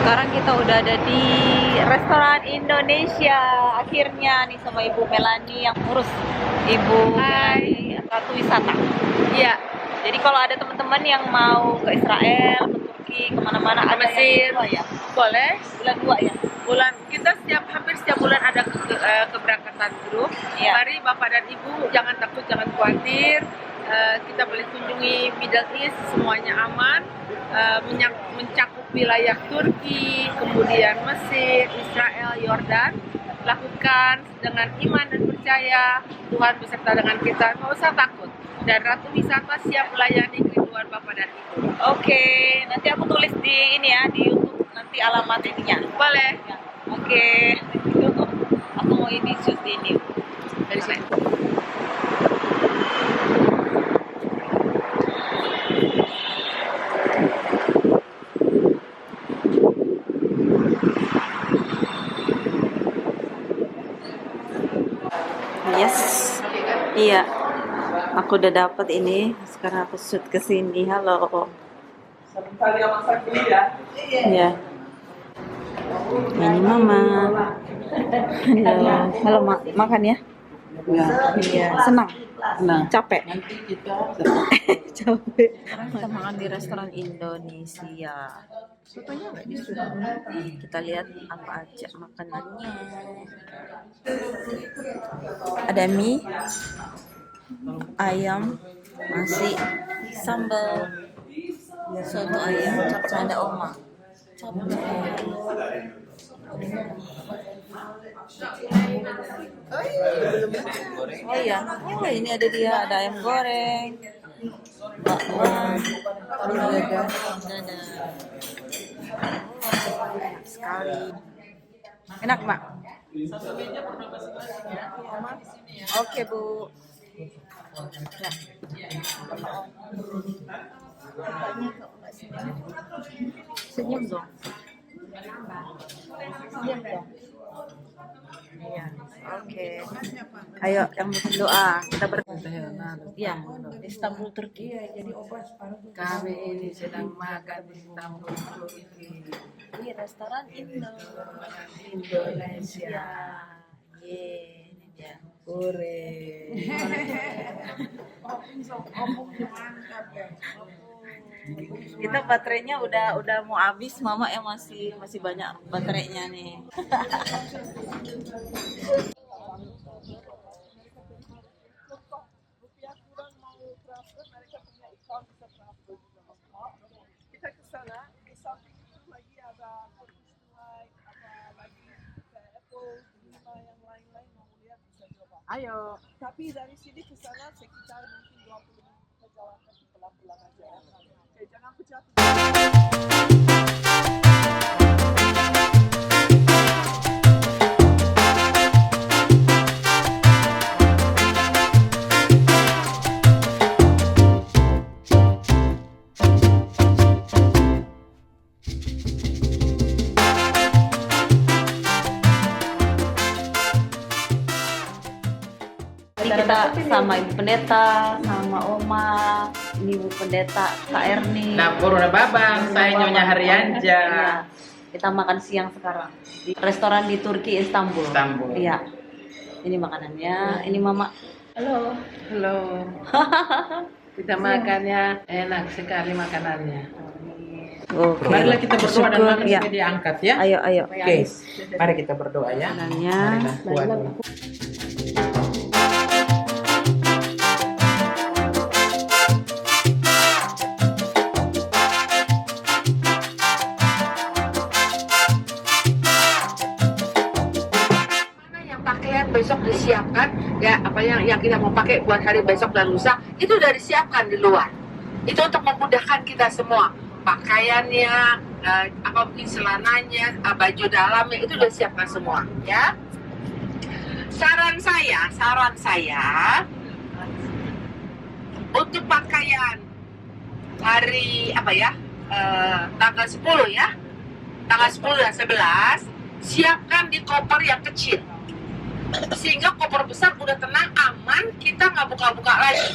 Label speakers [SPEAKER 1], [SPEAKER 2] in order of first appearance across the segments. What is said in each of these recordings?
[SPEAKER 1] Sekarang kita udah ada di restoran Indonesia. Akhirnya nih sama Ibu Melani yang ngurus. Ibu Melani Ratu Wisata.
[SPEAKER 2] Iya.
[SPEAKER 1] Jadi kalau ada teman-teman yang mau ke Israel, ke Turki, kemana-mana,
[SPEAKER 2] Ke
[SPEAKER 1] ada
[SPEAKER 2] Mesir.
[SPEAKER 1] yang 2 ya?
[SPEAKER 2] Boleh.
[SPEAKER 1] Bulan 2 ya?
[SPEAKER 2] Kita hampir setiap bulan ada keberangkatan grup.
[SPEAKER 1] Iya.
[SPEAKER 2] Mari Bapak dan Ibu jangan takut, jangan khawatir. Kita boleh kunjungi Middle East, semuanya aman. Mencakup wilayah Turki, kemudian Mesir, Israel, Yordan. Lakukan dengan iman dan percaya Tuhan beserta dengan kita. Nggak usah takut. Dan Ratu Wisata siap melayani kerinduan Bapak dan Ibu.
[SPEAKER 1] Oke, nanti aku tulis di ini ya, di YouTube nanti alamat ininya.
[SPEAKER 2] Boleh.
[SPEAKER 1] Ya. Oke, YouTube. Aku mau ini shoot di ini.
[SPEAKER 2] Dari sini.
[SPEAKER 1] Yes. Iya. Aku udah dapat ini. Sekarang aku shoot ke sini. Halo. Iya. Ini Mama. Halo. Halo, makan ya? Iya. Senang. Capek. Capek. Sekarang kita makan di restoran Indonesia. Fotonya nggak disuruh. Kita lihat apa aja makanannya. Ada mie, ayam, nasi, sambal, soto ayam, ada oma. Oh iya, oh ini ada dia, ada ayam goreng, bakwan, dadah. Enak sekali. Enak, Mbak? Oke, Bu. Ya. Senyum dong. Senyum dong. Iya, oke. Ayo, yang bikin doa. Kita ya, Istanbul, Turki.
[SPEAKER 2] Kami ini sedang makan di Istanbul, Turki.
[SPEAKER 1] Di restoran
[SPEAKER 2] Indonesia.
[SPEAKER 1] Ini dia. Kita baterainya udah mau habis, Mama yang masih banyak baterainya nih.
[SPEAKER 3] Kita ke sana, di samping itu lagi ada lagi Apple, Lima yang lain-lain mau lihat bisa coba.
[SPEAKER 2] Ayo.
[SPEAKER 3] Tapi dari sini ke sana sekitar mungkin 20 menit kita jalan kaki pelan-pelan aja. Oke, jangan pecah.
[SPEAKER 1] Kita sama Ibu Pendeta, sama Oma, ini Ibu Pendeta, Kak Erni.
[SPEAKER 4] Dapur Babang, saya Nyonya Haryanja.
[SPEAKER 1] Iya. Kita makan siang sekarang di restoran di Turki, Istanbul. Iya. Ini makanannya, ini Mama. Halo.
[SPEAKER 2] Halo. Kita makannya enak sekali makanannya.
[SPEAKER 1] Oke.
[SPEAKER 4] Marilah kita berdoa dan makan
[SPEAKER 1] Iya.
[SPEAKER 4] supaya diangkat ya.
[SPEAKER 1] Ayo.
[SPEAKER 4] Oke, mari kita berdoa ya.
[SPEAKER 1] Makanannya.
[SPEAKER 4] Marilah kuat.
[SPEAKER 2] Pakaian besok disiapkan ya, apa yang kita mau pakai buat hari besok dan lusa itu udah disiapkan di luar. Itu untuk memudahkan kita semua, pakaiannya, apa mungkin celananya, baju dalamnya itu udah disiapkan semua ya. Saran saya untuk pakaian hari apa ya, tanggal 10 ya, tanggal 10 dan 11 siapkan di koper yang kecil. sehingga koper besar udah tenang, aman, kita nggak buka-buka lagi.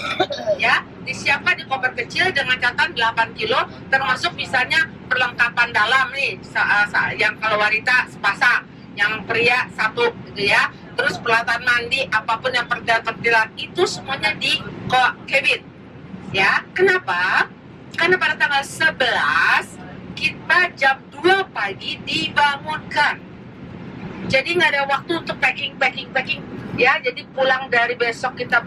[SPEAKER 2] Ya, disiapkan di koper kecil dengan catatan 8 kilo, termasuk misalnya perlengkapan dalam nih, yang kalau wanita sepasang, yang pria satu gitu ya. Terus peralatan mandi, apapun yang pertilan itu semuanya di cabin. Ya, kenapa? Karena pada tanggal 11 kita jam 2 pagi dibangunkan. Jadi nggak ada waktu untuk packing. Ya, jadi pulang dari besok kita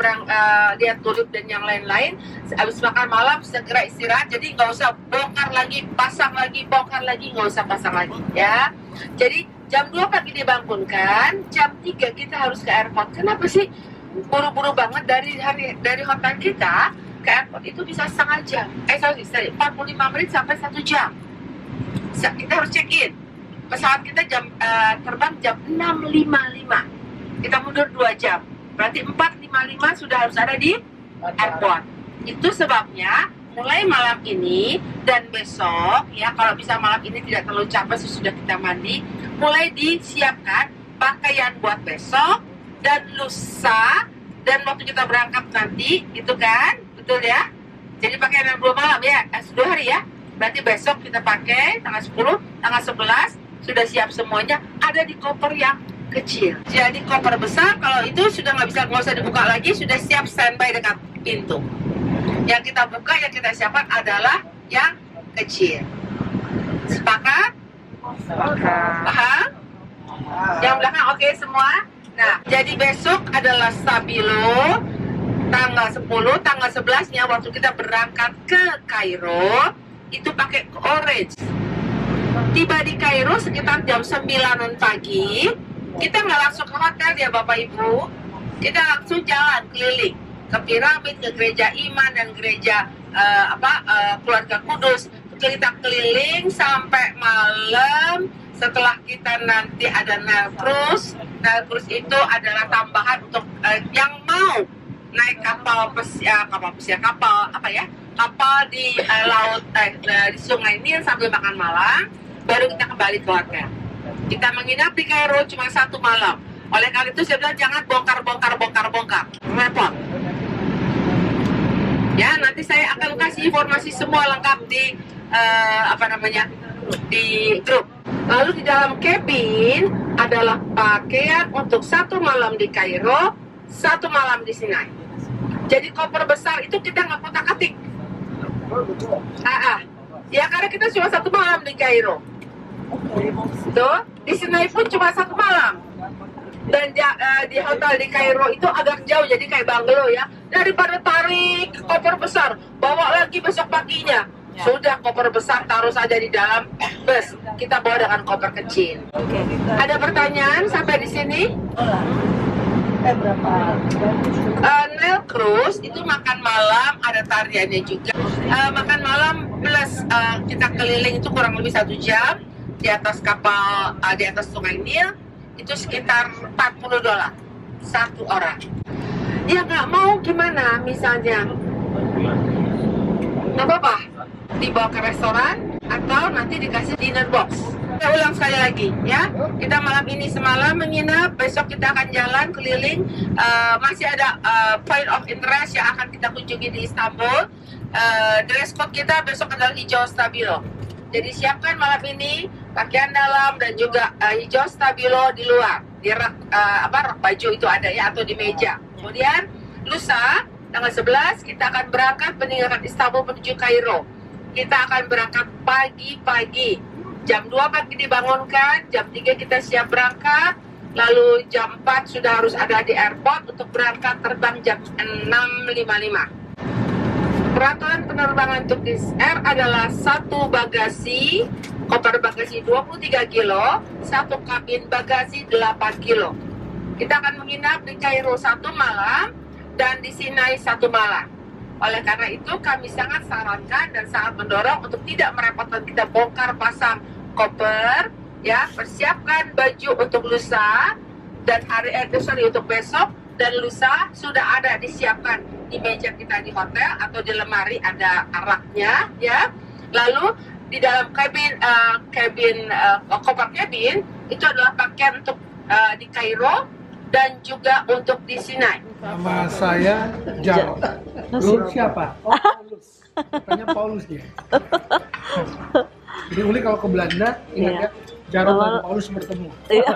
[SPEAKER 2] lihat tulip dan yang lain-lain. Habis makan malam segera istirahat. Jadi nggak usah bongkar lagi, pasang lagi, bongkar lagi, nggak usah pasang lagi. Ya, jadi jam 2 pagi dibangunkan, jam 3 kita harus ke airport. Kenapa sih buru-buru banget dari hotel kita ke airport itu bisa setengah jam. 45 menit sampai 1 jam. Kita harus check-in. Pesawat kita terbang jam 6.55. Kita mundur 2 jam. Berarti 4.55 sudah harus ada di airport. Itu sebabnya mulai malam ini dan besok, ya kalau bisa malam ini tidak terlalu capek sesudah kita mandi, mulai disiapkan pakaian buat besok dan lusa dan waktu kita berangkat nanti, gitu kan? Betul ya? Jadi pakaian yang 2 malam ya, 2 hari ya. Berarti besok kita pakai tanggal 10, tanggal 11 sudah siap semuanya, ada di koper yang kecil. Jadi koper besar kalau itu sudah nggak usah dibuka lagi, sudah siap standby dekat pintu. Yang kita buka, yang kita siapkan adalah yang kecil. Sepakat? Paham? Yang belakang oke semua? Nah, jadi besok adalah Stabilo tanggal 10, tanggal 11-nya waktu kita berangkat ke Kairo itu pakai orange. Tiba di Kairo sekitar jam 9 pagi. Kita nggak langsung ke hotel ya Bapak Ibu. Kita langsung jalan keliling ke piramid, ke gereja Iman dan gereja keluarga Kudus. Kita keliling sampai malam. Setelah kita nanti ada Nile Cruise. Nile Cruise itu adalah tambahan untuk yang mau naik kapal di laut di Sungai Nil sambil makan malam, baru kita kembali ke hotel. Kita menginap di Kairo cuma 1 malam. Oleh karena itu saya bilang jangan bongkar. Repot. Ya, nanti saya akan kasih informasi semua lengkap di di grup. Lalu di dalam cabin adalah pakaian untuk 1 malam di Kairo, 1 malam di Sinai. Jadi koper besar itu kita nggak kotak-atik. Ya karena kita cuma 1 malam di Kairo. Tuh, di Sinai pun cuma 1 malam. Dan di hotel di Kairo itu agak jauh, jadi kayak bungalow ya. Daripada tarik koper besar, bawa lagi besok paginya. Sudah koper besar taruh saja di dalam bus. Kita bawa dengan koper kecil. Ada pertanyaan sampai di sini? Nile Cruise itu makan malam, ada tariannya juga. Makan malam plus kita keliling itu kurang lebih 1 jam di atas kapal, di atas Sungai Nil. Itu sekitar $40 1 orang. Ya nggak mau gimana misalnya? Nggak apa-apa, dibawa ke restoran atau nanti dikasih dinner box. Saya ulang sekali lagi ya, kita malam ini semalam menginap, besok kita akan jalan keliling. Masih ada point of interest yang akan kita kunjungi di Istanbul. Dress code kita besok adalah hijau stabilo. Jadi siapkan malam ini pakaian dalam dan juga hijau stabilo di luar, di rak baju itu ada ya, atau di meja. Kemudian lusa tanggal 11 kita akan berangkat meninggalkan Istanbul menuju Kairo. Kita akan berangkat pagi-pagi. Jam 2 pagi dibangunkan, jam 3 kita siap berangkat, lalu jam 4 sudah harus ada di airport untuk berangkat terbang jam 6.55. Peraturan penerbangan Turkish Air adalah 1 bagasi, koper bagasi 23 kilo, 1 kabin bagasi 8 kilo. Kita akan menginap di Kairo 1 malam dan di Sinai 1 malam. Oleh karena itu kami sangat sarankan dan sangat mendorong untuk tidak merepotkan kita bongkar pasang koper, ya, persiapkan baju untuk lusa dan untuk besok, dan lusa sudah ada disiapkan di meja kita di hotel atau di lemari ada araknya, ya. Lalu di dalam koper cabin itu adalah pakaian untuk di Kairo dan juga untuk di Sinai.
[SPEAKER 3] Nama saya Jarod. Lu siapa? Oh, Paulus. Katanya Paulus dia. Jadi Uli kalau ke Belanda, ingat ya, Jarod dan Paulus bertemu.
[SPEAKER 1] Iya.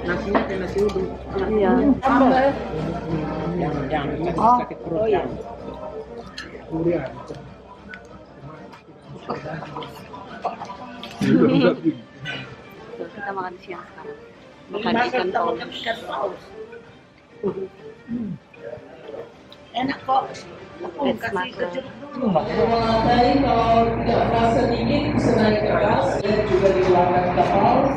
[SPEAKER 4] Nasinya kayak nasi uduk.
[SPEAKER 1] Iya.
[SPEAKER 4] Jangan sakit perut.
[SPEAKER 3] Oh iya. Durian.
[SPEAKER 1] Kita makan siang sekarang. Makan ikan paus.
[SPEAKER 2] Enak kok.
[SPEAKER 1] Let's makan.
[SPEAKER 3] Mengenai kalau tidak merasa dingin bisa naik ke atas dan juga di ruangan kapal.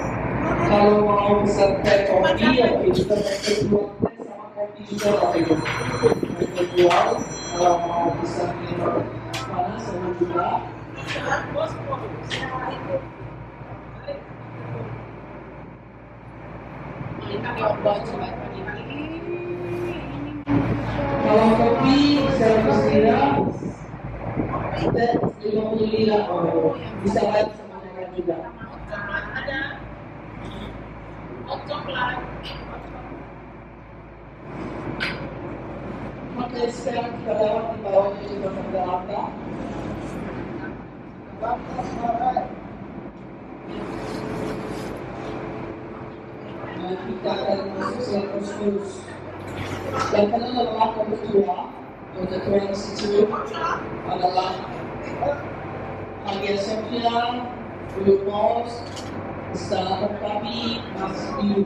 [SPEAKER 3] Kalau mau pesan teh kopi ya kita pakai 2 teh sama kopi juga pakai jual. Kalau mau pesan minum panas sama juga. Kalau kopi saya bersedia teh 50 lira bisa lihat sama mereka juga. Oke, sekarang kita lewat di bawahnya juga Jakarta. Nah, kita akan masuk sektor terus. Yang kedua adalah kedua, the Quran Institute adalah Hagia Sophia, Blue Mosque, Istana Kami, Masjid Biru.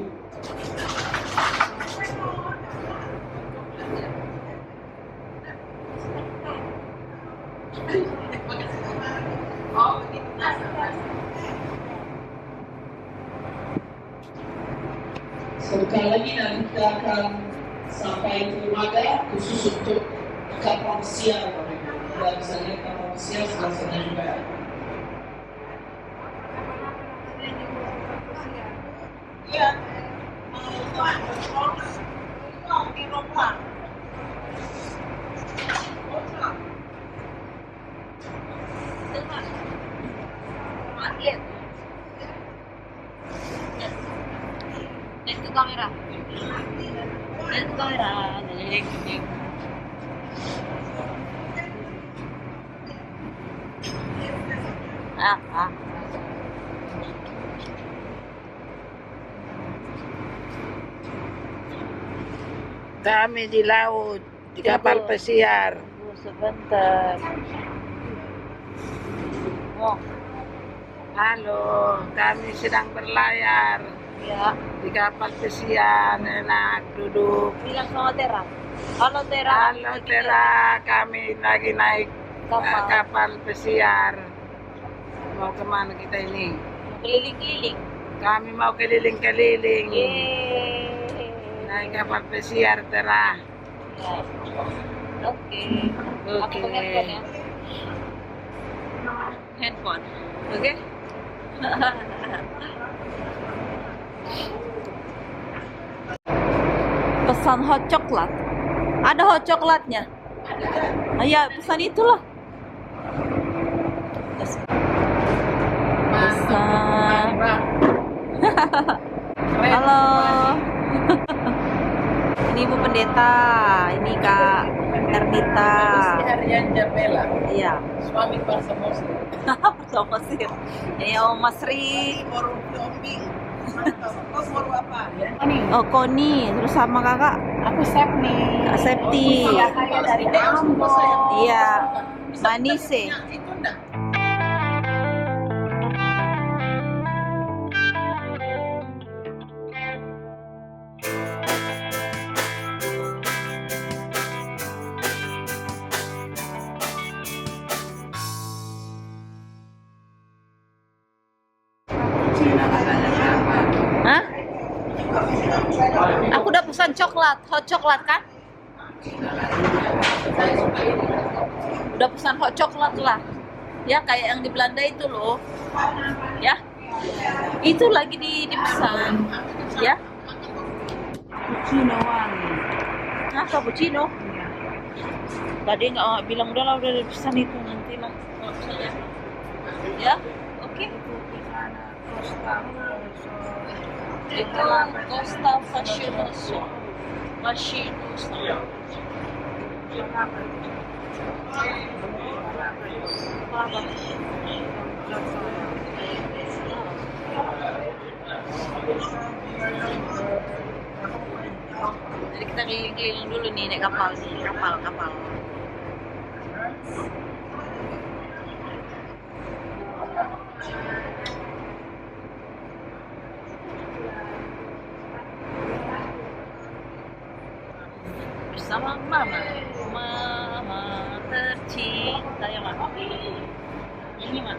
[SPEAKER 3] Sekali lagi nanti kita akan sampai ke dermaga khusus untuk kapal pesiar. Kita bisa lihat kapal pesiar sebelah sana juga. Iya.
[SPEAKER 1] Itu kamera. Itu kamera. Ah.
[SPEAKER 2] Kami di laut, di kapal pesiar.
[SPEAKER 1] Tunggu sebentar. Oh,
[SPEAKER 2] Halo, kami sedang berlayar
[SPEAKER 1] ya.
[SPEAKER 2] di kapal pesiar. Enak duduk.
[SPEAKER 1] Bilang sama Tera. Halo Tera.
[SPEAKER 2] Halo Tera, kami lagi naik kapal pesiar. Mau kemana kita ini?
[SPEAKER 1] Keliling-keliling.
[SPEAKER 2] Kami mau keliling-keliling.
[SPEAKER 1] Yeay.
[SPEAKER 2] Naik kapal pesiar, Tera.
[SPEAKER 1] Ya. Oke. Aku
[SPEAKER 2] Oke.
[SPEAKER 1] handphone ya. Handphone. Oke. Pesan hot coklat. Ada hot coklatnya. Ya, pesan itulah. Pesan. Halo. Ini Ibu Pendeta, ini Kak Ernita.
[SPEAKER 2] Harian Jamela,
[SPEAKER 1] Iya.
[SPEAKER 2] suami Parsa Muslim.
[SPEAKER 1] Sama sih. Ini Om Masri. Oh, Koni, terus sama kakak.
[SPEAKER 2] Aku Sepni.
[SPEAKER 1] Kak Septi.
[SPEAKER 2] Saya dari Ambon.
[SPEAKER 1] Iya. Manise. Hah? Aku udah pesan coklat, hot coklat kan? Udah pesan hot coklat lah. Ya kayak yang di Belanda itu loh. Ya. Itu lagi dipesan. Ya.
[SPEAKER 2] Cappuccino wangi.
[SPEAKER 1] Nah, cappuccino. Tadi nggak bilang udah lah udah dipesan itu nanti lah. Ya. Oke. Oke.
[SPEAKER 2] Di sana Costa Famoso.
[SPEAKER 1] Itu Costa Fascinoso. Fascinoso. Jadi kita keliling-keliling dulu nih naik kapal nih, kapal. Bersama mama tercinta ya mak. Ini mak.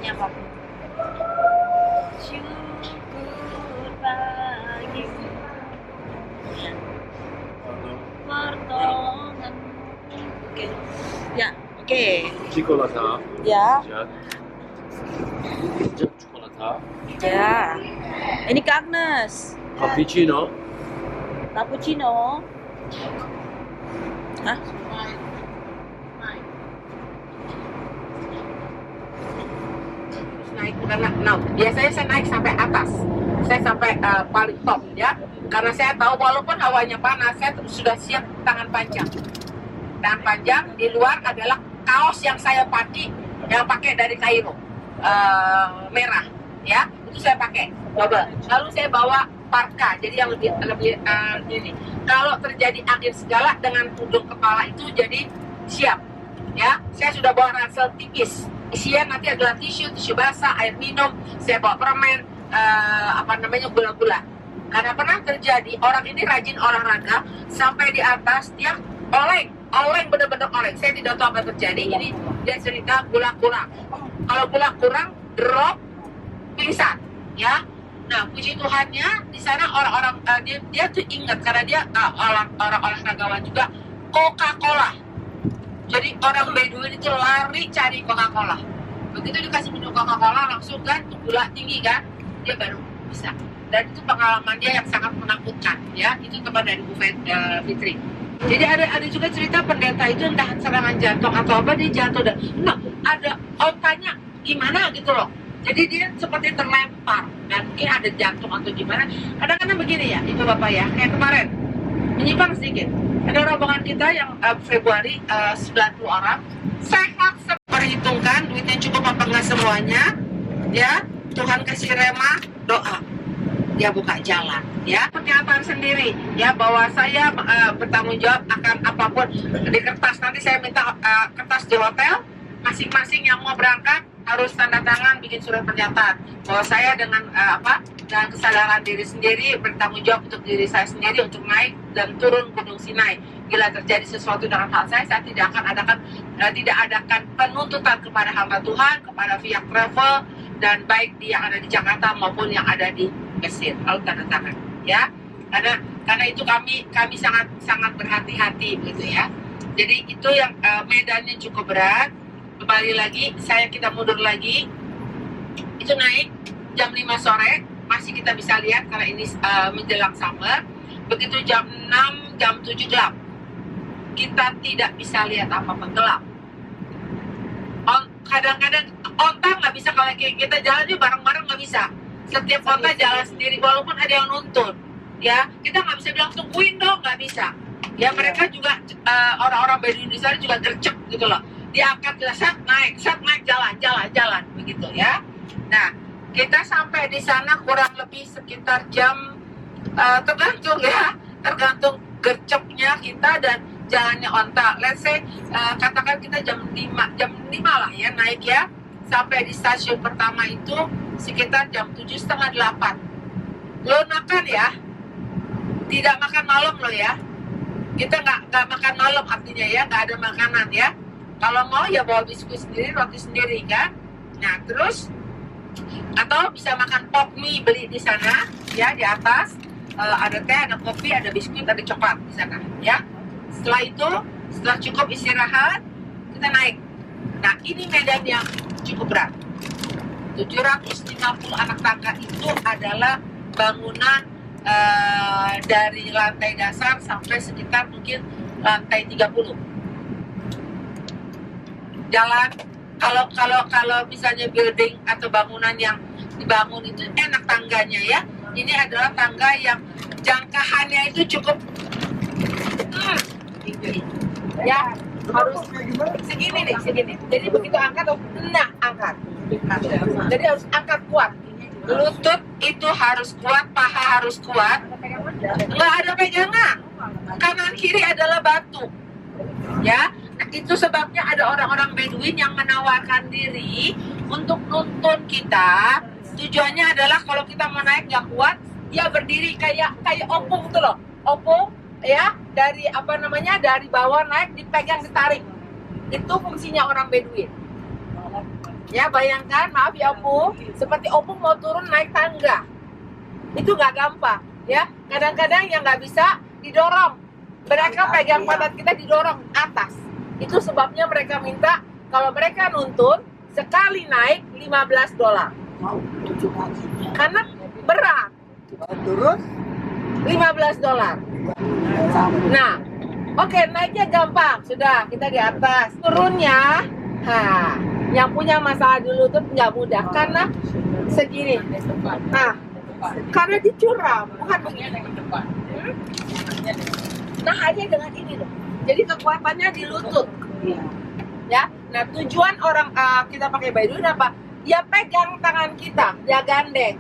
[SPEAKER 1] Ini apa? Syukur bagimu. Ya. Pertolongan. Oke. Ya, oke.
[SPEAKER 4] Cikolata.
[SPEAKER 1] Ya.
[SPEAKER 4] Cikolata.
[SPEAKER 1] Ya. Ini Kak Agnes.
[SPEAKER 4] Cappuccino.
[SPEAKER 1] Cappuccino. Hah?
[SPEAKER 5] Naik karena biasanya saya naik sampai atas, saya sampai paling top ya, karena saya tahu walaupun hawanya panas saya sudah siap tangan panjang di luar adalah kaos yang saya pakai dari Kairo, merah ya, itu saya pakai double, lalu saya bawa parka jadi yang lebih ini, kalau terjadi angin segala dengan tudung kepala itu jadi siap ya. Saya sudah bawa ransel tipis, isinya nanti adalah tisu basah, air minum, saya bawa permen, gula-gula. Karena pernah terjadi orang ini rajin olahraga sampai di atas dia oleng bener-bener oleng. Saya tidak tahu apa terjadi. Ini dia cerita gula kurang. Kalau gula kurang drop pingsan, ya. Nah puji Tuhannya di sana orang-orang dia tuh ingat karena dia orang olahragawan juga, Coca-Cola. Jadi orang Bedouin itu lari cari Coca-Cola. Begitu dikasih minum Coca-Cola langsung kan gula tinggi kan, dia baru bisa. Dan itu pengalaman dia yang sangat menakutkan ya. Itu teman dari Bu Fitri. Jadi ada juga cerita pendeta itu entah serangan jantung atau apa, dia jatuh dan ada otanya gimana gitu loh. Jadi dia seperti terlempar dan mungkin ada jantung atau gimana. Kadang-kadang begini ya ibu bapak ya, kayak kemarin menyimpang sedikit. Ada rombongan kita yang Februari 90 orang, sehat, perhitungkan duitnya cukup apa enggak semuanya, ya Tuhan kasih rema, doa, dia buka jalan, ya pernyataan sendiri, ya bahwa saya bertanggung jawab akan apapun di kertas. Nanti saya minta kertas di hotel, masing-masing yang mau berangkat harus tanda tangan bikin surat pernyataan bahwa saya dengan dengan kesadaran diri sendiri bertanggung jawab untuk diri saya sendiri untuk naik dan turun Gunung Sinai. Bila terjadi sesuatu dengan hal saya tidak akan adakan penuntutan kepada hamba Tuhan, kepada pihak travel dan baik yang ada di Jakarta maupun yang ada di Mesir. Lalu tanda tangan, ya. Karena itu kami sangat berhati-hati gitu ya. Jadi itu yang medannya cukup berat. Kembali lagi, kita mundur lagi, itu naik jam 5 sore, masih kita bisa lihat karena ini menjelang summer. Begitu jam 6, jam 7 gelap, kita tidak bisa lihat apa-apa, gelap. Kadang-kadang onta nggak bisa, kalau kita jalan juga bareng-bareng nggak bisa. Setiap onta jalan sendiri, walaupun ada yang nuntun, ya kita nggak bisa bilang tungguin dong, nggak bisa. Ya mereka juga orang-orang Bedouin di sana juga gercep gitu loh. Diangkat set naik jalan begitu ya. Nah kita sampai di sana kurang lebih sekitar jam tergantung gercepnya kita dan jalannya onta. Let's say katakan kita jam 5 lah ya naik ya, sampai di stasiun pertama itu sekitar jam 7:30. Lo makan ya, tidak makan malam lo ya. Kita nggak makan malam, artinya ya nggak ada makanan ya. Kalau mau ya bawa biskuit sendiri, roti sendiri kan. Nah terus atau bisa makan pop mie beli di sana ya, di atas ada teh, ada kopi, ada biskuit, ada coklat di sana ya. Setelah itu, setelah cukup istirahat, kita naik. Nah ini medan yang cukup berat. 750 anak tangga itu adalah bangunan dari lantai dasar sampai sekitar mungkin lantai 30. Jalan Kalau misalnya building atau bangunan yang dibangun itu enak tangganya ya. Ini adalah tangga yang jangkauannya itu cukup tinggi. Ya, harus segini nih, segini. Jadi begitu angkat, angkat. Jadi harus angkat kuat. Lutut itu harus kuat, paha harus kuat. Nggak ada pegangan. Kanan kiri adalah batu. Ya, nah, itu sebabnya ada orang-orang Bedouin yang menawarkan diri untuk nuntun kita. Tujuannya adalah kalau kita mau naik nggak kuat, dia berdiri kayak opung tuh loh, opung ya, dari dari bawah naik dipegang ditarik. Itu fungsinya orang Bedouin. Ya bayangkan, maaf ya opung, seperti opung mau turun naik tangga, itu nggak gampang ya. Kadang-kadang yang nggak bisa didorong, mereka pegang pantat kita didorong atas. Itu sebabnya mereka minta kalau mereka nuntun sekali naik $15. Karena berat.
[SPEAKER 6] Terus
[SPEAKER 5] $15. Nah, oke, naiknya gampang. Sudah, kita di atas. Turunnya, yang punya masalah dulu tuh nggak mudah karena segini. Nah, karena dicuram, bukan begini. Nah, hanya dengan ini loh. Jadi kekuatannya di lutut. Ya. Nah, tujuan orang kita pakai Bedouin apa? Dia pegang tangan kita, dia gandeng.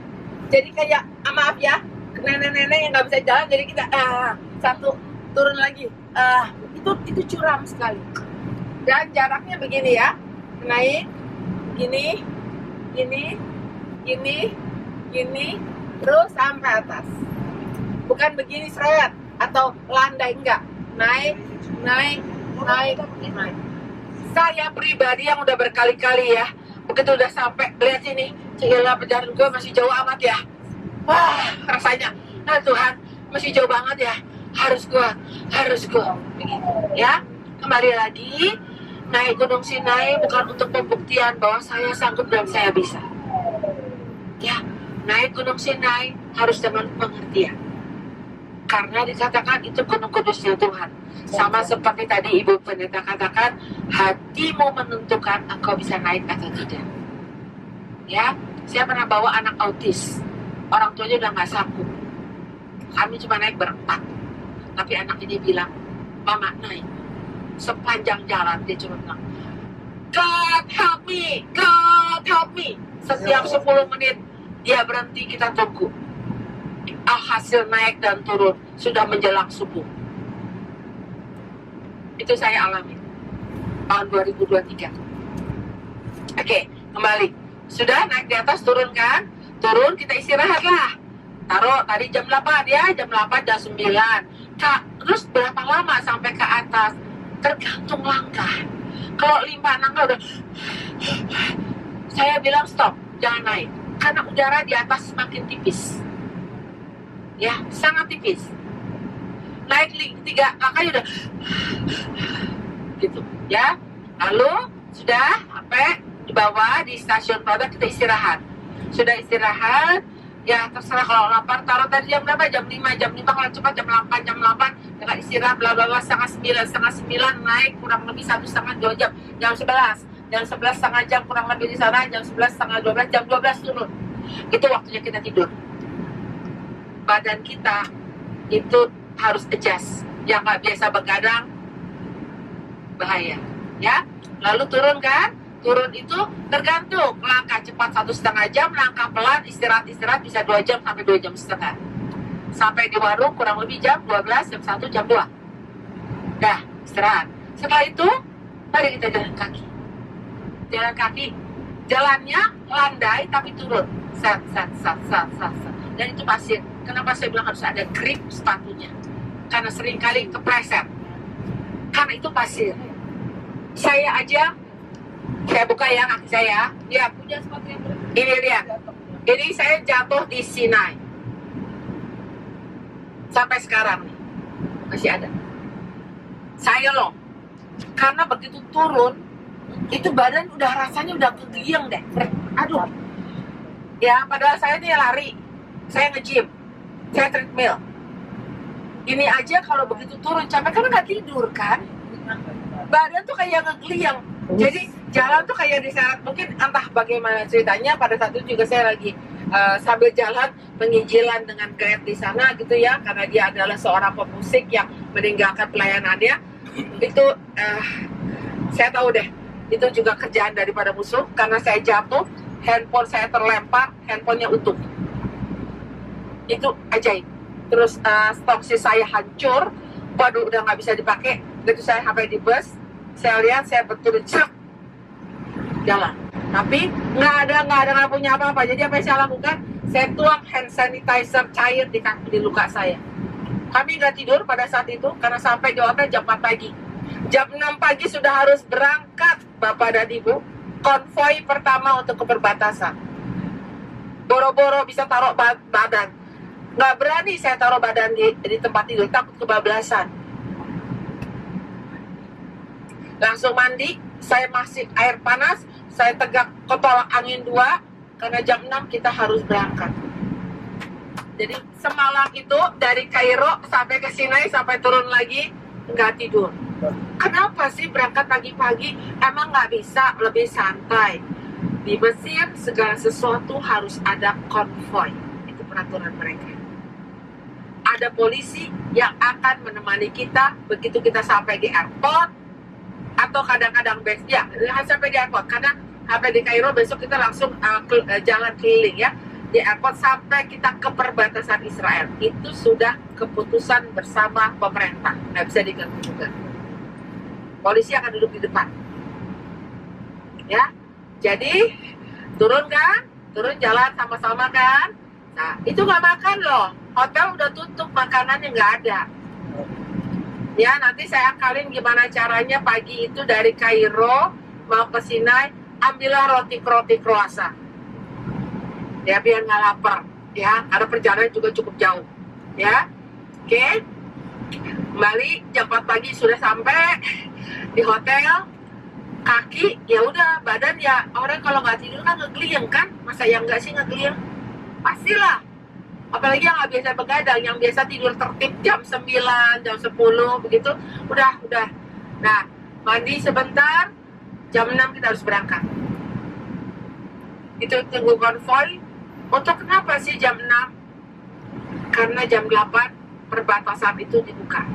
[SPEAKER 5] Jadi kayak maaf ya, nenek-nenek yang nggak bisa jalan, jadi kita satu turun lagi. Itu curam sekali. Dan jaraknya begini ya, naik, gini, terus sampai atas. Bukan begini seret atau landai, enggak. Naik. Saya pribadi yang udah berkali-kali ya, begitu udah sampai, lihat sini, Cila perjalanan gue masih jauh amat ya. Wah, rasanya, Tuhan, masih jauh banget ya. Harus gue. Begitu, ya. Kembali lagi, naik Gunung Sinai bukan untuk pembuktian bahwa saya sanggup dan saya bisa. Ya, naik Gunung Sinai harus dengan pengertian. Karena dikatakan itu gunung kudusnya Tuhan. Sama seperti tadi Ibu Pendeta katakan, hatimu menentukan engkau bisa naik atau tidak. Ya, saya pernah bawa anak autis. Orang tuanya udah nggak sanggup. Kami cuma naik berempat. Tapi anak ini bilang, Mama naik. Sepanjang jalan dia cuma bilang, God help me. Setiap 10 menit dia berhenti, kita tunggu. Hasil naik dan turun sudah menjelang subuh. Itu saya alami tahun 2023. Oke, kembali. Sudah naik di atas, turun kan? Turun, kita istirahat lah. Taruh tadi jam 8 ya, jam 8, jam 9. Terus berapa lama sampai ke atas? Tergantung langkah. Kalau limpah langkah udah, saya bilang stop, jangan naik. Karena udara di atas semakin tipis. Ya, sangat tipis. Naik 3 langkahnya udah gitu, ya. Lalu sudah sampai di bawah di stasiun Prada, kita istirahat. Sudah istirahat, ya terserah kalau lapar, taruh tadi jam berapa? Jam 5 kalau cepat jam 8 dengan istirahat bla bla bla, setengah 9 naik kurang lebih 1,5-2 jam. Jam 11 setengah jam kurang lebih di sana, jam 11 setengah 12, jam 12 turun. Itu waktunya kita tidur. Badan kita itu harus adjust. Yang nggak biasa begadang bahaya, ya. Lalu turun kan? Turun itu tergantung langkah cepat 1,5 jam, langkah pelan istirahat bisa 2 jam sampai 2 jam setengah. Sampai di warung kurang lebih jam 12, jam 1, jam 2. Dah istirahat. Setelah itu mari kita jalan kaki. Jalannya landai tapi turun. Sat. Dan itu pasir. Kenapa saya bilang harus ada grip sepatunya? Karena seringkali kepleset. Karena itu pasir. Saya buka ya kaki saya. Ya, punya sepatu yang ini lihat. Ini saya jatuh di Sinai. Sampai sekarang nih masih ada. Saya loh. Karena begitu turun, itu badan udah rasanya udah kegeliang deh. Aduh. Ya, padahal saya nih lari. Saya nge-gym. Saya treadmill. Ini aja kalau begitu turun capek, karena nggak tidur kan. Badan tuh kayak ngegeliang. Jadi jalan tuh kayak diseret, mungkin entah bagaimana ceritanya. Pada saat itu juga saya lagi sambil jalan penginjilan dengan Greg di sana gitu ya, karena dia adalah seorang pemusik yang meninggalkan pelayanannya. Itu saya tahu deh, itu juga kerjaan daripada musuh, karena saya jatuh, handphone saya terlempar, handphonenya utuh. Itu ajaib. Terus stoksi saya hancur, waduh udah nggak bisa dipakai. Begitu saya sampai di bus, saya lihat, saya betul jalan. Tapi nggak punya apa-apa. Jadi apa yang saya lakukan? Saya tuang hand sanitizer cair di luka saya. Kami nggak tidur pada saat itu karena sampai di hotel jam 4 pagi. Jam 6 pagi sudah harus berangkat, Bapak dan Ibu. Konvoi pertama untuk ke perbatasan. Boro-boro bisa taruh badan. Nggak berani saya taruh badan di tempat tidur, takut kebablasan. Langsung mandi, saya masih air panas, saya tegak ketolak angin 2, karena jam 6 kita harus berangkat. Jadi semalam itu dari Kairo sampai ke Sinai, sampai turun lagi, nggak tidur. Kenapa sih berangkat pagi-pagi? Emang nggak bisa lebih santai? Di Mesir segala sesuatu harus ada konvoi. Itu peraturan mereka. Ada polisi yang akan menemani kita begitu kita sampai di airport, atau kadang-kadang ya sampai di airport, karena sampai di Kairo besok kita langsung jalan keliling ya di airport sampai kita ke perbatasan Israel. Itu sudah keputusan bersama pemerintah, nggak bisa diganggu juga. Polisi akan duduk di depan ya. Jadi turun kan, turun jalan sama-sama kan. Nah itu nggak makan loh, hotel udah tutup, makanannya nggak ada. Ya nanti saya akalin gimana caranya pagi itu dari Kairo mau ke Sinai, ambillah roti croissant ya biar nggak lapar ya, karena perjalanan juga cukup jauh ya. Oke, kembali jam 4 pagi sudah sampai di hotel. Kaki ya udah, badan ya orang kalau nggak tidur kan ngeglieng kan, masa yang nggak sih ngeglieng? Pastilah. Apalagi yang nggak biasa begadang, yang biasa tidur tertib jam 9, jam 10 begitu, udah. Nah, mandi sebentar, jam 6 kita harus berangkat. Itu tunggu konvoi. Untuk kenapa sih jam 6? Karena jam 8 perbatasan itu dibuka.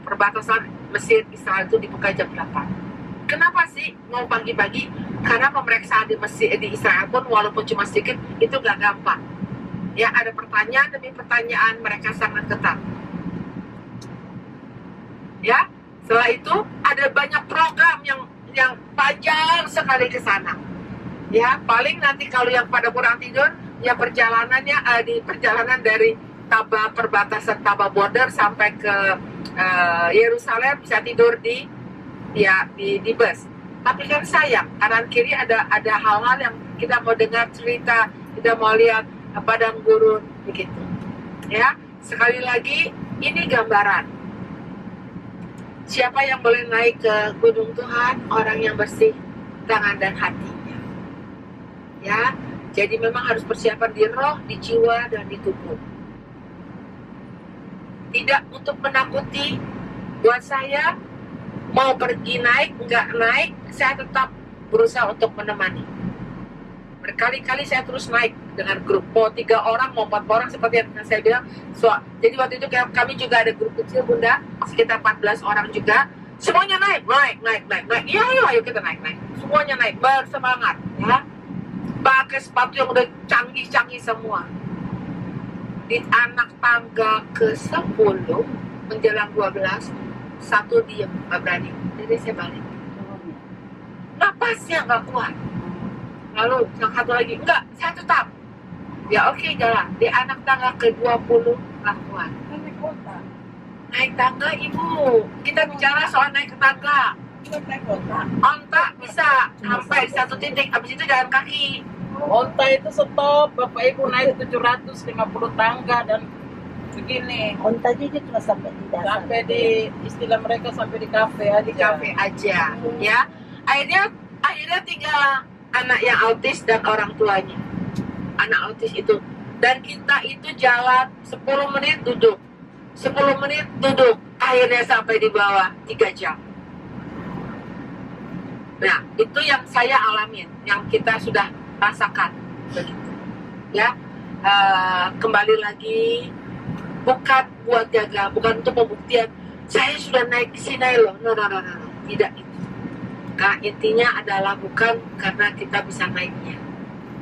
[SPEAKER 5] Perbatasan Mesir Israel itu dibuka jam 8. Kenapa sih mau pagi-pagi? Karena pemeriksaan di Israel pun walaupun cuma sedikit itu gak gampang. Ya ada pertanyaan demi pertanyaan, mereka sangat ketat. Ya, setelah itu ada banyak program yang panjang sekali ke sana. Ya, paling nanti kalau yang pada kurang tidur, ya perjalanannya di perjalanan dari perbatasan Taba border sampai ke Yerusalem bisa tidur di bus. Tapi kan sayang, kanan kiri ada hal-hal yang kita mau dengar cerita, kita mau lihat padang gurun begitu. Ya, sekali lagi ini gambaran. Siapa yang boleh naik ke gunung Tuhan? Orang yang bersih tangan dan hatinya. Ya, jadi memang harus persiapan di roh, di jiwa dan di tubuh. Tidak untuk menakuti. Buat saya mau pergi naik, nggak naik, saya tetap berusaha untuk menemani. Berkali-kali saya terus naik dengan grup, mau 3 orang, mau 4 orang, seperti yang saya bilang. Jadi waktu itu kami juga ada grup kecil Bunda, sekitar 14 orang juga. Semuanya naik. Iya, ayo kita naik. Semuanya naik, bersemangat ya. Pakai sepatu yang udah canggih-canggih semua. Di anak tangga ke-10 menjelang 12, satu diem, nggak berani. Jadi saya balik. Napasnya nggak kuat. Lalu yang satu lagi, enggak, saya tetap. Ya oke, jalan. Di anak tangga ke-20 nggak kuat. Naik tangga, Ibu. Kita bicara soal naik ke tangga. Onta bisa sampai di satu titik, habis itu jalan kaki.
[SPEAKER 6] Onta itu stop, Bapak Ibu naik 750 tangga dan begini.
[SPEAKER 7] Onta juga cuma sampai di dasar.
[SPEAKER 6] Sampai di istilah mereka sampai di kafe aja.
[SPEAKER 5] Di kafe aja, ya. Akhirnya tinggal anak yang autis dan orang tuanya. Anak autis itu. Dan kita itu jalan 10 menit duduk. 10 menit duduk. Akhirnya sampai di bawah 3 jam. Nah, itu yang saya alamin, yang kita sudah rasakan. Begitu. Ya, kembali lagi, bukan buat jaga, bukan untuk pembuktian. Saya sudah naik ke Sinai loh. No. Tidak itu. Nah, intinya adalah bukan karena kita bisa naiknya.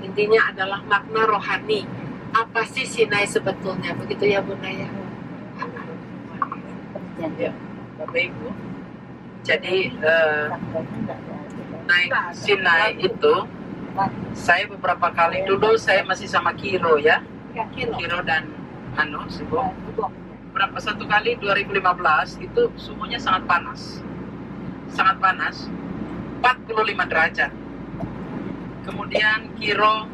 [SPEAKER 5] Intinya adalah makna rohani. Apa sih Sinai sebetulnya? Begitu ya Bunda ya.
[SPEAKER 6] Ya, Bapak Ibu. Jadi naik Sinai itu, saya beberapa kali dulu saya masih sama Kiro ya. Kiro dan Sibo. Satu kali 2015 itu suhunya sangat panas. Sangat panas. 45 derajat. Kemudian Kiro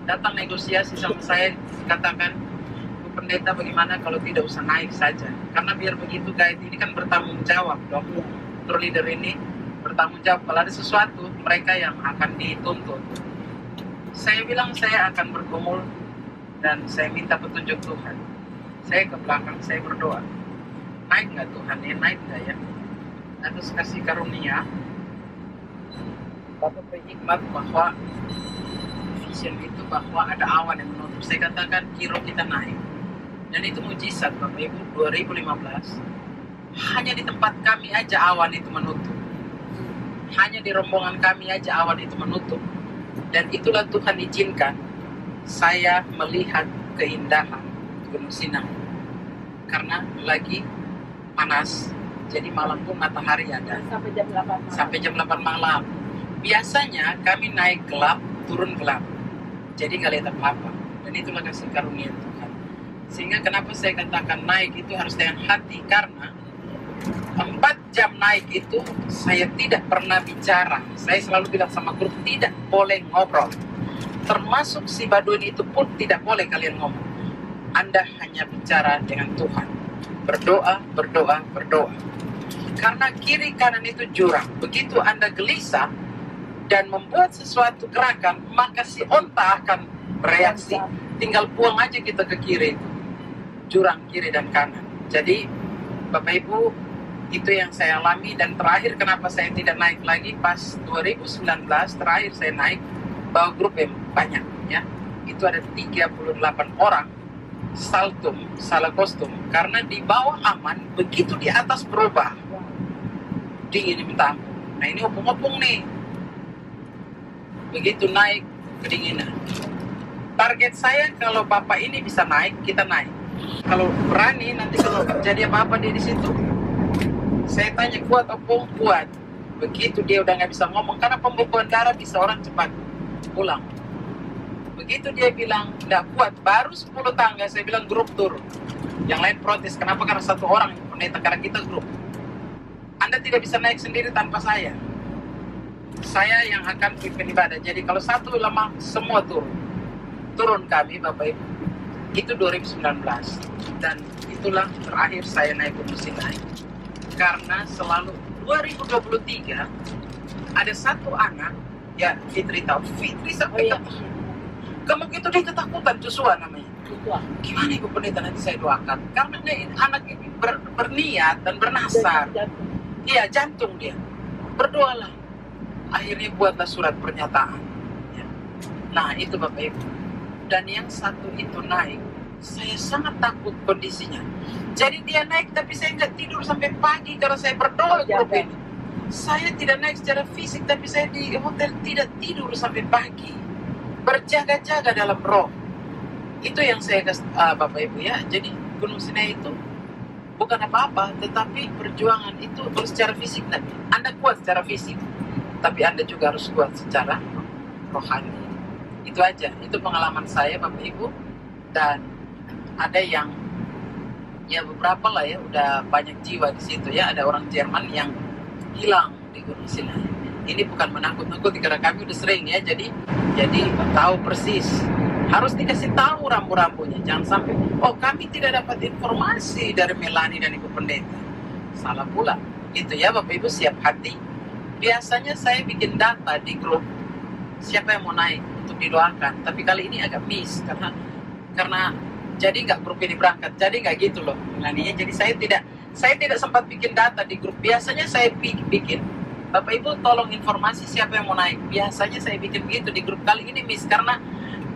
[SPEAKER 6] datang negosiasi sama saya, katakan, "Bu Pendeta, bagaimana kalau tidak usah naik saja? Karena biar begitu guide ini kan bertanggung jawab dong. Tour leader ini bertanggung jawab kalau ada sesuatu mereka yang akan dituntut." Saya bilang saya akan bergumul dan saya minta petunjuk Tuhan. Saya ke belakang, saya berdoa, naik nggak Tuhan ya, naik nggak ya? Terus kasih karunia Bapak berhikmat bahwa vision itu bahwa ada awan yang menutup. Saya katakan Kiro kita naik, dan itu mujizat Bapak Ibu. 2015 hanya di tempat kami aja awan itu menutup, hanya di rombongan kami aja awan itu menutup. Dan itulah Tuhan izinkan saya melihat keindahan Gunung Sinai karena lagi panas, jadi malam pun matahari ada sampai jam 8 malam. Biasanya kami naik gelap, turun gelap, jadi nggak lihat apa-apa. Dan itulah kasih karunia Tuhan. Sehingga kenapa saya katakan naik itu harus dengan hati, karena 4 jam naik itu saya tidak pernah bicara. Saya selalu bilang sama grup, tidak boleh ngobrol. Termasuk si Baduin itu pun tidak boleh kalian ngomong. Anda hanya bicara dengan Tuhan. Berdoa. Karena kiri kanan itu jurang. Begitu Anda gelisah dan membuat sesuatu gerakan, maka si onta akan bereaksi. Tinggal buang aja kita ke kiri itu. Jurang kiri dan kanan. Jadi Bapak Ibu, itu yang saya alami. Dan terakhir kenapa saya tidak naik lagi, pas 2019 terakhir saya naik, bawa grup yang banyak ya. Itu ada 38 orang. Saltum, salah kostum, karena di bawah aman, begitu di atas berubah dingin minta ampun. Nah ini opung-opung nih, begitu naik kedinginan. Target saya kalau Bapak ini bisa naik, kita naik. Kalau berani nanti kalau jadi apa-apa dia di situ, saya tanya kuat opung, kuat. Begitu dia udah nggak bisa ngomong karena pembekuan darah bisa orang cepat pulang. Begitu dia bilang tidak kuat, baru 10 tangga saya bilang grup turun. Yang lain protes, kenapa? Karena satu orang pendeta, karena kita grup. Anda tidak bisa naik sendiri tanpa saya. Saya yang akan pimpin ibadah. Jadi kalau satu lama semua turun kami Bapak Ibu. Itu 2019 dan itulah terakhir saya naik Gunung Sinai. Karena selalu 2023 ada satu anak ya, Fitri tahu, Fitri sampai kamu gitu dia ketakutan, Joshua namanya. Gimana Ibu Pendeta, nanti saya doakan. Karena anak ini berniat dan bernasar. Iya, jantung dia. Berdoalah. Akhirnya buatlah surat pernyataan. Ya. Nah itu Bapak Ibu. Dan yang satu itu naik, saya sangat takut kondisinya. Jadi dia naik tapi saya nggak tidur sampai pagi karena saya berdoa grup ini. Saya tidak naik secara fisik tapi saya di hotel tidak tidur sampai pagi. Berjaga-jaga dalam roh. Itu yang saya Bapak Ibu ya. Jadi Gunung Sinai itu bukan apa-apa, tetapi perjuangan itu harus secara fisik. Anda kuat secara fisik, tapi Anda juga harus kuat secara rohani. Itu aja. Itu pengalaman saya Bapak Ibu. Dan ada yang ya beberapa lah ya, udah banyak jiwa di situ ya. Ada orang Jerman yang hilang di Gunung Sinai. Ini bukan menakut-nakuti karena kami udah sering ya, jadi tahu persis. Harus dikasih tahu rambu-rambunya. Jangan sampai, oh kami tidak dapat informasi dari Melani dan Ibu Pendeta. Salah pula. Itu ya Bapak Ibu, siap hati. Biasanya saya bikin data di grup siapa yang mau naik untuk didoakan. Tapi kali ini agak miss karena jadi nggak grup ini berangkat. Jadi nggak gitu loh Melaninya. Jadi saya tidak sempat bikin data di grup. Biasanya saya bikin Bapak Ibu tolong informasi siapa yang mau naik. Biasanya saya bikin begitu di grup, kali ini miss karena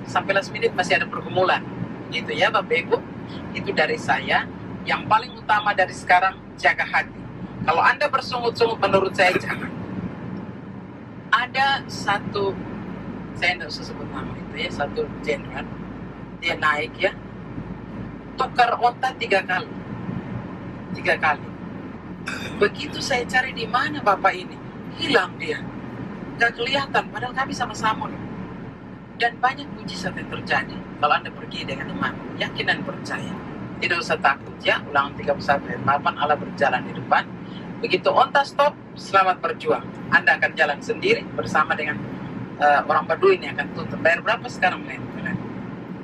[SPEAKER 6] sampai last minute masih ada pergumulan. Gitu ya Bapak Ibu. Itu dari saya. Yang paling utama dari sekarang, jaga hati. Kalau Anda bersungut-sungut, menurut saya jangan. Ada satu, saya tidak usah sebut nama itu ya, satu jenderal, dia naik ya, tukar onta 3 kali. 3 kali. Begitu saya cari di mana Bapak ini, hilang dia. Gak kelihatan, padahal kami sama-sama loh. Dan banyak mujizat yang terjadi kalau Anda pergi dengan iman, yakin dan percaya. Tidak usah takut ya. Ulangan 31 ayat 8, Allah berjalan di depan. Begitu onta stop, selamat berjuang. Anda akan jalan sendiri bersama dengan orang Baduy ini akan tutup. Bayar berapa sekarang, Len?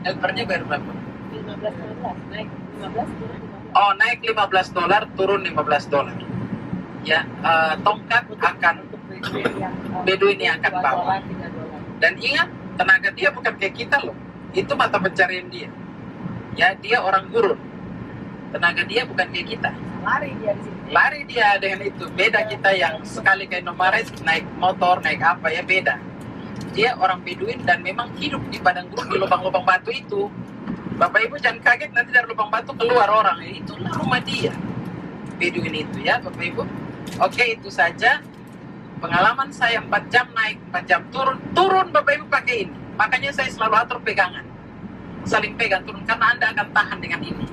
[SPEAKER 6] Helpernya bayar berapa?
[SPEAKER 1] 15 naik 15 turun 15.
[SPEAKER 6] Oh, naik $15, turun $15. Ya, tongkat akan Baduy ini akan bawa. Dan ingat, tenaga dia bukan kayak kita loh. Itu mata pencarian dia. Ya, dia orang gurun. Tenaga dia bukan kayak kita.
[SPEAKER 1] Lari dia di sini.
[SPEAKER 6] Lari dia dengan itu. Beda kita yang sekali kayak Nomares, naik motor, naik apa ya, beda. Dia orang Beduin dan memang hidup di padang gurun, di lubang-lubang batu itu. Bapak Ibu jangan kaget nanti dari lubang batu keluar orang. Itulah rumah dia. Beduin itu ya Bapak Ibu. Oke, itu saja. Pengalaman saya 4 jam naik, 4 jam turun. Turun Bapak Ibu pakai ini. Makanya saya selalu atur pegangan. Saling pegang turun karena Anda akan tahan dengan ini.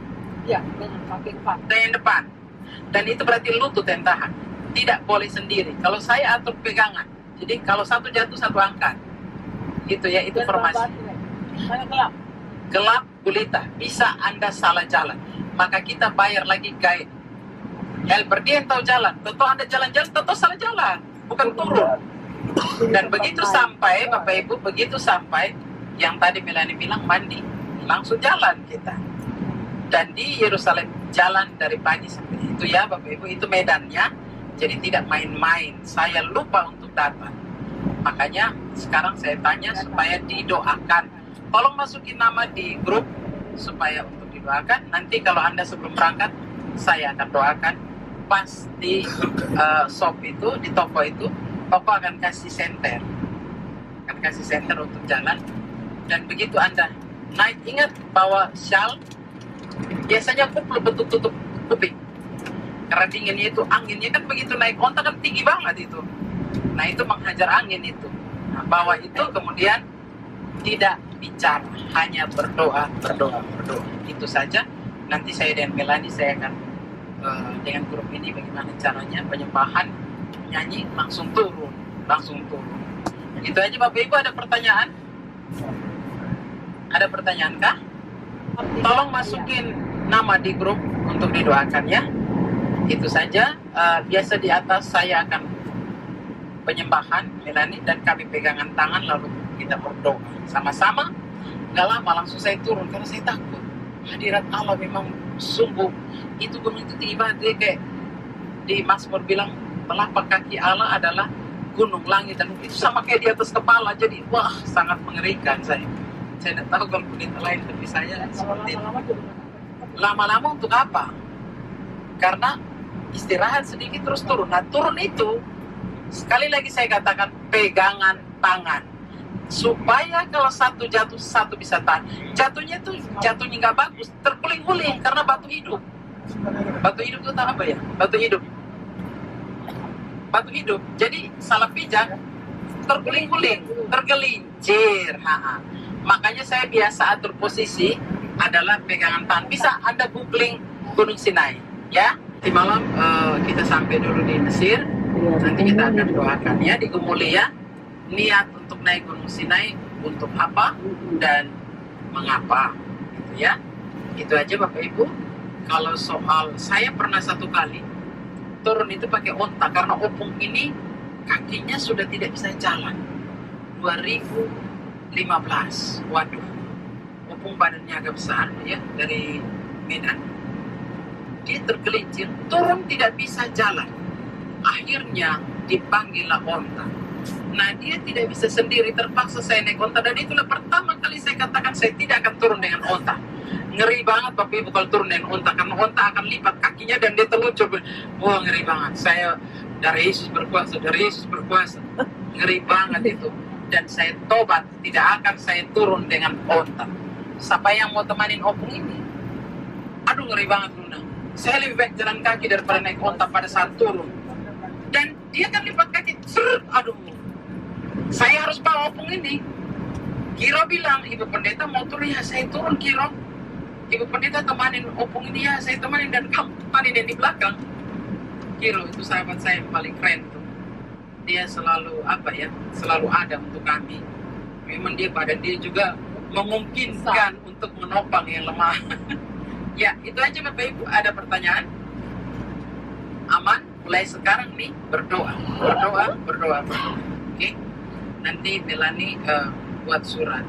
[SPEAKER 1] Ya, dengan kaki depan.
[SPEAKER 6] Dan yang depan. Dan itu berarti lutut yang tahan. Tidak boleh sendiri. Kalau saya atur pegangan. Jadi kalau satu jatuh, satu angkat. Gitu ya, itu formasi.
[SPEAKER 1] Saya gelap.
[SPEAKER 6] Gelap gulita. Bisa Anda salah jalan. Maka kita bayar lagi guide. Helper dia yang tahu jalan. Tentu Anda jalan-jalan, tentu salah jalan. Bukan turun. Dan begitu sampai, Bapak Ibu, begitu sampai, yang tadi Melani bilang mandi. Langsung jalan kita. Dan di Yerusalem jalan dari pagi sampai itu ya Bapak Ibu, itu medannya. Jadi tidak main-main. Saya lupa untuk datang. Makanya sekarang saya tanya supaya didoakan. Tolong masukin nama di grup supaya untuk didoakan. Nanti kalau Anda sebelum berangkat, saya akan doakan. Pas di shop itu, di toko itu, toko akan kasih senter. Akan kasih senter untuk jalan. Dan begitu Anda naik, ingat bawa shawl. Biasanya kupluk bentuk tutup kuping. Karena dinginnya itu, anginnya kan begitu naik onta kan tinggi banget itu. Nah itu menghajar angin itu. Nah, bawa itu kemudian tidak bicara, hanya berdoa. Itu saja. Nanti saya dan Melani, saya akan dengan grup ini bagaimana caranya penyembahan, nyanyi langsung turun. Itu aja Bapak Ibu. Ada pertanyaan? Ada pertanyaan kah? Tolong masukin nama di grup untuk didoakan ya. Itu saja. Biasa di atas saya akan penyembahan Melani dan kami pegangan tangan lalu kita berdoa sama-sama. Gak lama langsung saya turun karena saya takut. Hadirat Allah memang sungguh. Itu gunung itu tinggi banget. Dia kayak di Mazmur bilang telapak kaki Allah adalah gunung, langit dan itu sama kayak di atas kepala. Jadi wah, sangat mengerikan saya. Saya tidak tahu kalau wanita lain, tapi saya seperti itu. Lama-lama untuk apa? Karena istirahat sedikit terus turun. Nah turun itu, sekali lagi saya katakan pegangan tangan. Supaya kalau satu jatuh, satu bisa tahan. Jatuhnya nggak bagus, terguling-guling karena batu hidup. Batu hidup itu tahu apa ya? Batu hidup. Jadi salah pijak, terguling-guling, tergelincir. Makanya saya biasa atur posisi adalah pegangan tangan. Bisa Anda googling Gunung Sinai, ya. Di malam kita sampai dulu di Mesir. Nanti kita akan doakan ya di Gumulia. Niat untuk naik Gunung Sinai untuk apa dan mengapa, gitu ya. Itu aja Bapak Ibu. Kalau soal saya pernah satu kali turun itu pakai onta karena opung ini kakinya sudah tidak bisa jalan. 2015, waduh, opung badannya agak besar ya dari Medan. Dia tergelincir, turun tidak bisa jalan. Akhirnya dipanggillah onta. Nah dia tidak bisa sendiri, terpaksa saya naik onta. Dan itulah pertama kali saya katakan saya tidak akan turun dengan onta. Ngeri banget Bapak Ibu kalau turun dengan onta, karena onta akan lipat kakinya dan dia terluncur. Wah ngeri banget. Saya Dari Yesus berkuasa, dari Yesus berkuasa. Ngeri banget itu. Dan saya tobat, tidak akan saya turun dengan onta. Siapa yang mau temanin opung ini? Aduh, ngeri banget Luna. Saya lebih baik jalan kaki daripada naik onta pada saat turun. Dan dia kan lipat kaki, aduh. Saya harus bawa opung ini. Kiro bilang, Ibu Pendeta mau turun, ya saya turun Kiro. Ibu Pendeta temanin opung ini, ya saya temanin, dan kamu temanin yang di belakang. Kiro itu sahabat saya yang paling keren tuh. Dia selalu selalu ada untuk kami. Memang dia juga memungkinkan untuk menopang yang lemah. Ya, itu aja Bapak Ibu. Ada pertanyaan? Aman? Mulai sekarang nih berdoa. Oke? Nanti Melani buat surat.